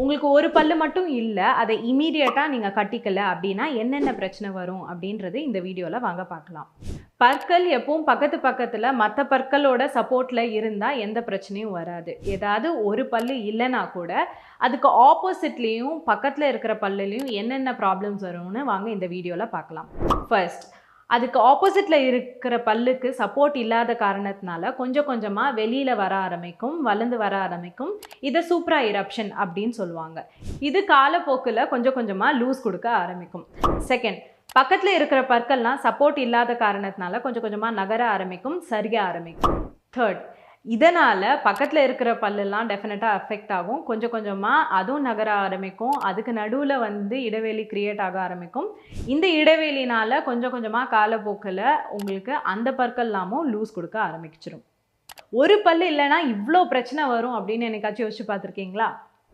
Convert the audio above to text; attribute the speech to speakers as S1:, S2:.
S1: உங்களுக்கு ஒரு பல்லு மட்டும் இல்ல, அதை இம்மீடியட்டா நீங்க கட்டிக்கல அப்படின்னா என்னென்ன பிரச்சனை வரும் அப்படின்றது இந்த வீடியோல வாங்க பார்க்கலாம். பற்கள் எப்பவும் பக்கத்து பக்கத்துல மத்த பற்களோட சப்போர்ட்ல இருந்தா எந்த பிரச்சனையும் வராது. ஏதாவது ஒரு பல்லு இல்லைனா கூட அதுக்கு ஆப்போசிட்லயும் பக்கத்துல இருக்கிற பல்லுலயும் என்னென்ன ப்ராப்ளம்ஸ் வரும்னு வாங்க இந்த வீடியோல பார்க்கலாம். ஃபர்ஸ்ட், அதுக்கு ஆப்போசிட்ல இருக்கிற பல்லுக்கு சப்போர்ட் இல்லாத காரணத்தினால கொஞ்சம் கொஞ்சமா வெளியில வர ஆரம்பிக்கும், வளர்ந்து வர ஆரம்பிக்கும். இதை சூப்ரா இரப்ஷன் அப்படின்னு சொல்லுவாங்க. இது காலப்போக்கில் கொஞ்சம் கொஞ்சமா லூஸ் கொடுக்க ஆரம்பிக்கும். செகண்ட், பக்கத்துல இருக்கிற பற்கள்லாம் சப்போர்ட் இல்லாத காரணத்தினால கொஞ்சம் கொஞ்சமா நகர ஆரம்பிக்கும், சரிய ஆரம்பிக்கும். தேர்ட், இதனால பக்கத்துல இருக்கிற பல்லெல்லாம் டெஃபினட்டா அஃபெக்ட் ஆகும். கொஞ்சம் கொஞ்சமா அதுவும் நகர ஆரம்பிக்கும். அதுக்கு நடுவுல இடைவெளி கிரியேட் ஆக ஆரம்பிக்கும். இந்த இடைவெளினால கொஞ்சம் கொஞ்சமா காலப்போக்கில் உங்களுக்கு அந்த பற்கள்லாமும் லூஸ் கொடுக்க ஆரம்பிச்சிடும். ஒரு பல்லு இல்லைன்னா இவ்வளோ பிரச்சனை வரும் அப்படின்னு என்னைக்காச்சும் யோசிச்சு பார்த்துருக்கீங்களா?